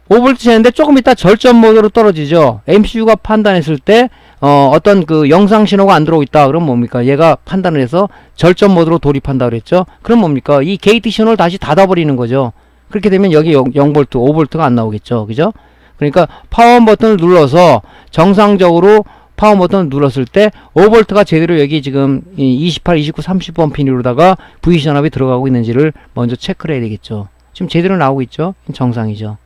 5V 채는데 조금 있다 절전 모드로 떨어지죠. MCU가 판단했을 때 어떤 그 영상 신호가 안 들어오고 있다. 그럼 뭡니까? 얘가 판단을 해서 절전 모드로 돌입한다 그랬죠. 그럼 뭡니까? 이 게이트 신호를 다시 닫아버리는 거죠. 그렇게 되면 여기 0V, 5V가 안 나오겠죠. 그죠? 그러니까 파워 버튼을 눌러서 정상적으로 파워 버튼을 눌렀을 때 5V가 제대로 여기 지금 28, 29, 30번 핀으로다가 VC 전압이 들어가고 있는지를 먼저 체크를 해야 되겠죠. 지금 제대로 나오고 있죠. 정상이죠.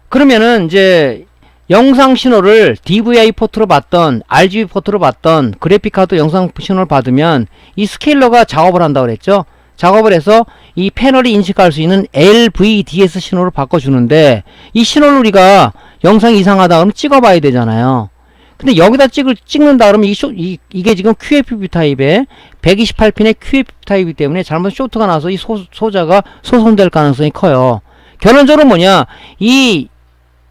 그러면은 이제 영상 신호를 DVI 포트로 받던 RGB 포트로 받던 그래픽카드 영상 신호를 받으면 이 스케일러가 작업을 한다고 그랬죠. 작업을 해서 이 패널이 인식할 수 있는 LVDS 신호를 바꿔주는데 이 신호를 우리가 영상 이상하다 그러면 찍어봐야 되잖아요. 근데 여기다 찍는다 그러면 이게 지금 QFP 타입의 128핀의 QFP 타입이기 때문에 잘못 쇼트가 나서 이 소자가 소손될 가능성이 커요. 결론적으로 뭐냐, 이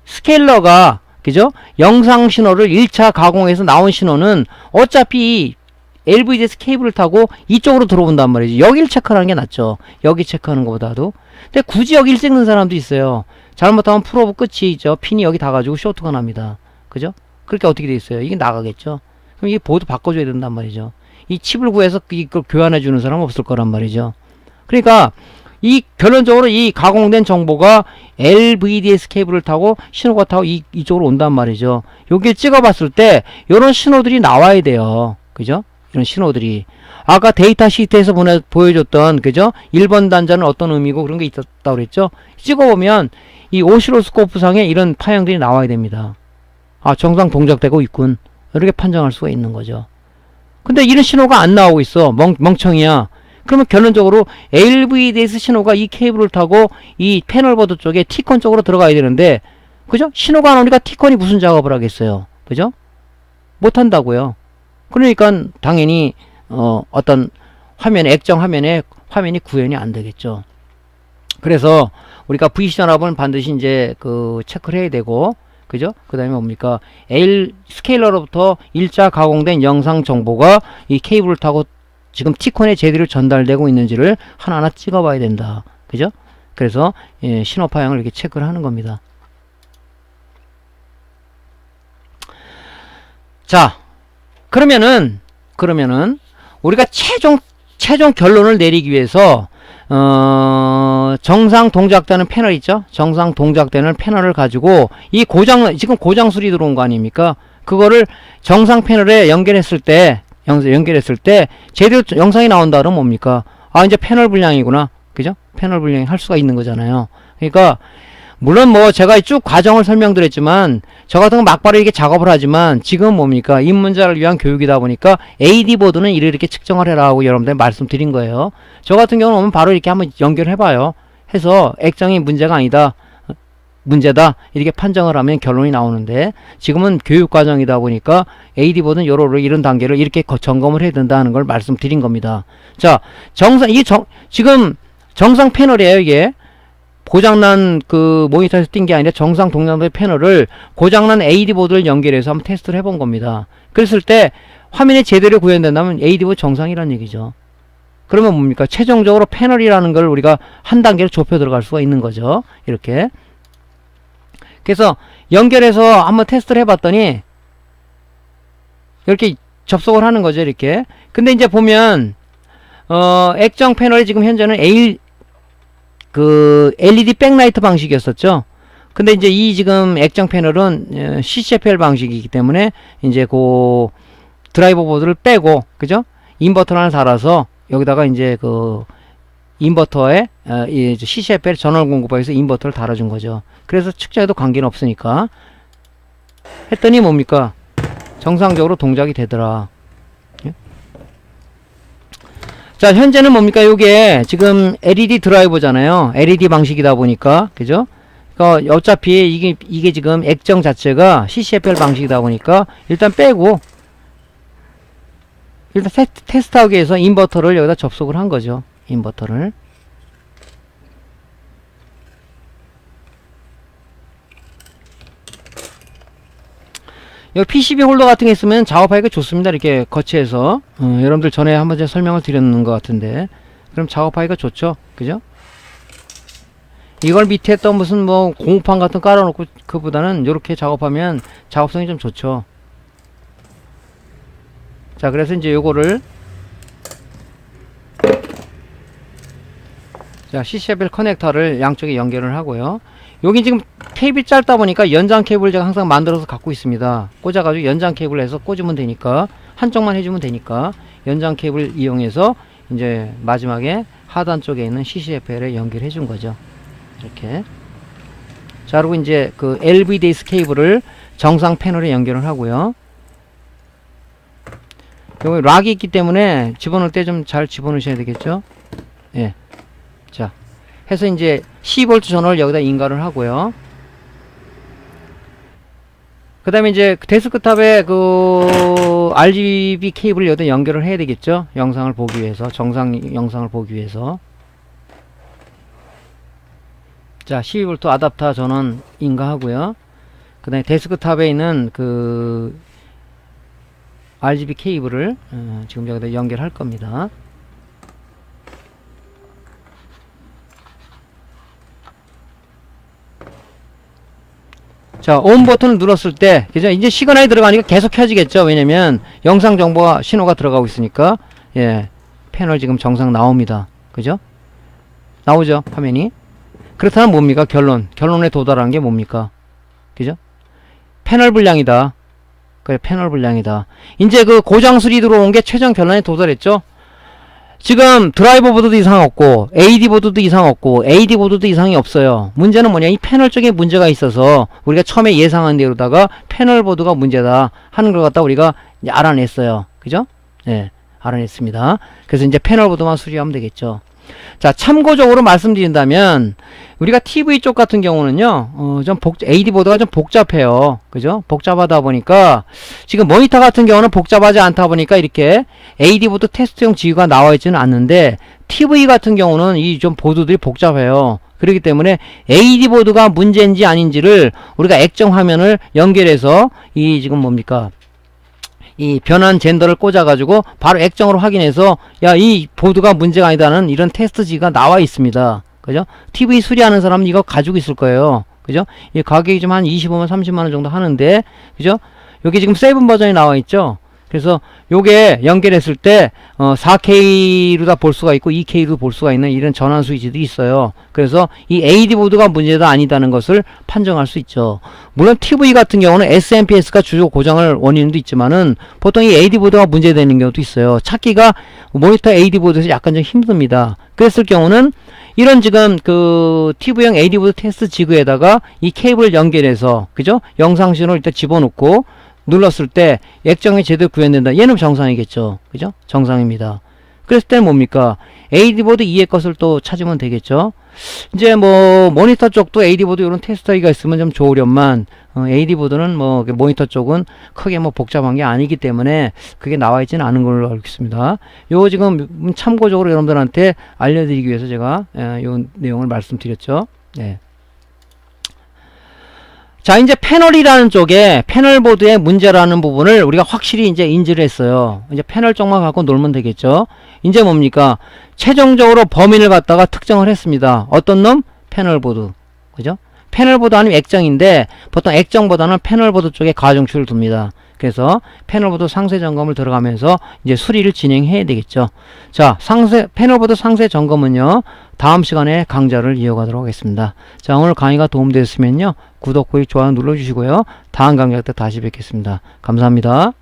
스케일러가 그죠? 영상 신호를 1차 가공해서 나온 신호는 어차피 LVDS 케이블을 타고 이쪽으로 들어온단 말이지. 여기를 체크하는 게 낫죠. 여기 체크하는 것보다도. 근데 굳이 여기를 찍는 사람도 있어요. 잘못하면 프로브 끝이 있죠. 핀이 여기 닿아가지고 쇼트가 납니다. 그죠? 그렇게 어떻게 돼 있어요? 이게 나가겠죠? 그럼 이 보드 바꿔줘야 된단 말이죠. 이 칩을 구해서 이걸 교환해주는 사람 없을 거란 말이죠. 그러니까 이 결론적으로 이 가공된 정보가 LVDS 케이블을 타고 신호가 타고 이쪽으로 온단 말이죠. 여기 찍어봤을 때 이런 신호들이 나와야 돼요. 그죠? 이런 신호들이 아까 데이터 시트에서 보여줬던 그죠? 1번 단자는 어떤 의미고 그런 게 있었다고 그랬죠? 찍어보면 이 오실로스코프 상에 이런 파형들이 나와야 됩니다. 아, 정상 동작되고 있군. 이렇게 판정할 수가 있는 거죠. 근데 이런 신호가 안 나오고 있어. 멍청이야. 그러면 결론적으로 LVDS 신호가 이 케이블을 타고 이 패널보드 쪽에 T콘 쪽으로 들어가야 되는데, 그죠? 신호가 안 오니까 T콘이 무슨 작업을 하겠어요? 그죠? 못 한다고요. 그러니까 당연히 어떤 화면에 액정 화면에 화면이 구현이 안 되겠죠. 그래서 우리가 V시전압은 반드시 이제 그 체크를 해야 되고, 그죠? 그 다음에 뭡니까? 스케일러로부터 일자 가공된 영상 정보가 이 케이블을 타고 지금 T콘에 제대로 전달되고 있는지를 하나하나 찍어봐야 된다. 그죠? 그래서 예, 신호 파형을 이렇게 체크를 하는 겁니다. 자, 그러면은 우리가 최종 결론을 내리기 위해서 정상 동작되는 패널 있죠? 정상 동작되는 패널을 가지고 지금 고장 수리 들어온 거 아닙니까? 그거를 정상 패널에 연결했을 때 제대로 영상이 나온다 그러면 뭡니까? 아, 이제 패널 불량이구나. 그죠? 패널 불량이 할 수가 있는 거잖아요. 그러니까 물론 뭐 제가 쭉 과정을 설명드렸지만 저 같은 건 막바로 이렇게 작업을 하지만 지금 뭡니까? 입문자를 위한 교육이다 보니까 AD 보드는 이렇게 측정을 해라 하고 여러분들 말씀드린 거예요. 저 같은 경우는 오면 바로 이렇게 한번 연결해봐요. 해서 액정이 문제가 아니다. 문제다. 이렇게 판정을 하면 결론이 나오는데 지금은 교육 과정이다 보니까 AD 보드는 요로 이런 단계를 이렇게 점검을 해야 된다는 걸 말씀드린 겁니다. 자, 지금 정상 패널이에요, 이게. 고장난 그 모니터에서 띈 게 아니라 정상 동작된 패널을 고장난 AD 보드를 연결해서 한번 테스트를 해본 겁니다. 그랬을 때 화면이 제대로 구현된다면 AD 보드 정상이란 얘기죠. 그러면 뭡니까? 최종적으로 패널이라는 걸 우리가 한 단계로 좁혀 들어갈 수가 있는 거죠. 이렇게. 그래서 연결해서 한번 테스트를 해봤더니 이렇게 접속을 하는 거죠. 이렇게. 근데 이제 보면 액정 패널이 지금 현재는 LED 백라이트 방식이었었죠. 근데 이제 이 지금 액정 패널은 CCFL 방식이기 때문에 이제 그 드라이버 보드를 빼고, 그죠? 인버터를 하나 달아서 여기다가 이제 그 인버터에 이 CCFL 전원 공급하기 위해서 인버터를 달아준 거죠. 그래서 측정에도 관계는 없으니까 했더니 뭡니까? 정상적으로 동작이 되더라. 자, 현재는 뭡니까? 요게 지금 LED 드라이버잖아요. LED 방식이다 보니까, 그죠? 그러니까 어차피 이게 지금 액정 자체가 CCFL 방식이다 보니까 일단 빼고 일단 테스트하기 위해서 인버터를 여기다 접속을 한 거죠. 인버터를. 여기 PCB 홀더 같은 게 있으면 작업하기가 좋습니다. 이렇게 거치해서 여러분들 전에 한번 제가 설명을 드렸는 것 같은데, 그럼 작업하기가 좋죠. 그죠? 이걸 밑에 또 무슨 뭐 고무판 같은 거 깔아놓고 그보다는 이렇게 작업하면 작업성이 좀 좋죠. 자, 그래서 이제 요거를 자, CCFL 커넥터를 양쪽에 연결을 하고요. 여기 지금 케이블이 짧다 보니까 연장 케이블을 제가 항상 만들어서 갖고 있습니다. 꽂아가지고 연장 케이블 해서 꽂으면 되니까, 한쪽만 해주면 되니까 연장 케이블 이용해서 이제 마지막에 하단 쪽에 있는 CCFL에 연결해 준 거죠. 이렇게. 자, 그리고 이제 그 LVDS 케이블을 정상 패널에 연결을 하고요. 여기 락이 있기 때문에 집어넣을 때 좀 잘 집어넣으셔야 되겠죠. 예. 자, 해서 이제 12V 전원을 여기다 인가를 하고요. 그 다음에 이제 데스크탑에 그 RGB 케이블을 여기다 연결을 해야 되겠죠. 영상을 보기 위해서, 정상 영상을 보기 위해서. 자, 12V 아답터 전원 인가하고요. 그 다음에 데스크탑에 있는 그 RGB 케이블을 지금 여기다 연결할 겁니다. 자, 온 버튼을 눌렀을 때, 그죠? 이제 시그널이 들어가니까 계속 켜지겠죠? 왜냐면, 영상 정보가, 신호가 들어가고 있으니까, 예, 패널 지금 정상 나옵니다. 그죠? 나오죠? 화면이. 그렇다면 뭡니까? 결론에 도달한 게 뭡니까? 그죠? 패널 불량이다. 그래, 패널 불량이다. 이제 그 고장 수리 들어온 게 최종 결론에 도달했죠? 지금 드라이버 보드도 이상 없고 AD 보드도 이상 없고 AD 보드도 이상이 없어요. 문제는 뭐냐, 이 패널 쪽에 문제가 있어서 우리가 처음에 예상한 대로다가 패널 보드가 문제다 하는 걸 갖다 우리가 이제 알아냈어요. 그죠? 네, 알아냈습니다. 그래서 이제 패널 보드만 수리하면 되겠죠. 자, 참고적으로 말씀드린다면 우리가 TV 쪽 같은 경우는요, AD 보드가 좀 복잡해요. 그죠? 복잡하다 보니까 지금 모니터 같은 경우는 복잡하지 않다 보니까 이렇게 AD 보드 테스트용 지휘가 나와 있지는 않는데, TV 같은 경우는 이 좀 보드들이 복잡해요. 그렇기 때문에 AD 보드가 문제인지 아닌지를 우리가 액정 화면을 연결해서 이 지금 뭡니까? 이 변환 젠더를 꽂아가지고 바로 액정으로 확인해서 야, 이 보드가 문제가 아니다는 이런 테스트지가 나와 있습니다. 그죠? TV 수리하는 사람은 이거 가지고 있을 거예요. 그죠? 이 가격이 좀 한 25만 30만원 정도 하는데, 그죠? 여기 지금 7 버전이 나와 있죠? 그래서 요게 연결했을 때 4K로 다 볼 수가 있고 2K로 볼 수가 있는 이런 전환 스위치도 있어요. 그래서 이 AD 보드가 문제다 아니다는 것을 판정할 수 있죠. 물론 TV 같은 경우는 SMPS가 주요 고장을 원인도 있지만은 보통 이 AD 보드가 문제되는 경우도 있어요. 찾기가 모니터 AD 보드에서 약간 좀 힘듭니다. 그랬을 경우는 이런 지금 그 TV용 AD 보드 테스트 지그에다가 이 케이블을 연결해서, 그죠? 영상 신호를 일단 집어넣고 눌렀을 때 액정이 제대로 구현된다. 얘는 정상이겠죠. 그죠? 정상입니다. 그랬을 때는 뭡니까? AD 보드 2의 것을 또 찾으면 되겠죠. 이제 뭐 모니터 쪽도 AD 보드 이런 테스터기가 있으면 좀 좋으련만 AD 보드는 뭐 모니터 쪽은 크게 뭐 복잡한 게 아니기 때문에 그게 나와 있지는 않은 걸로 알고 있습니다. 요 지금 참고적으로 여러분들한테 알려드리기 위해서 제가 요 내용을 말씀드렸죠. 네. 자, 이제 패널이라는 쪽에 패널 보드의 문제라는 부분을 우리가 확실히 이제 인지를 했어요. 이제 패널 쪽만 갖고 놀면 되겠죠. 이제 뭡니까? 최종적으로 범인을 갖다가 특정을 했습니다. 어떤 놈? 패널 보드. 그죠? 패널 보드 아니면 액정인데 보통 액정보다는 패널 보드 쪽에 가중치를 둡니다. 그래서 패널 보드 상세 점검을 들어가면서 이제 수리를 진행해야 되겠죠. 자, 패널 보드 상세 점검은요, 다음 시간에 강좌를 이어가도록 하겠습니다. 자, 오늘 강의가 도움되셨으면요, 구독, 좋아요 눌러주시고요. 다음 강좌 때 다시 뵙겠습니다. 감사합니다.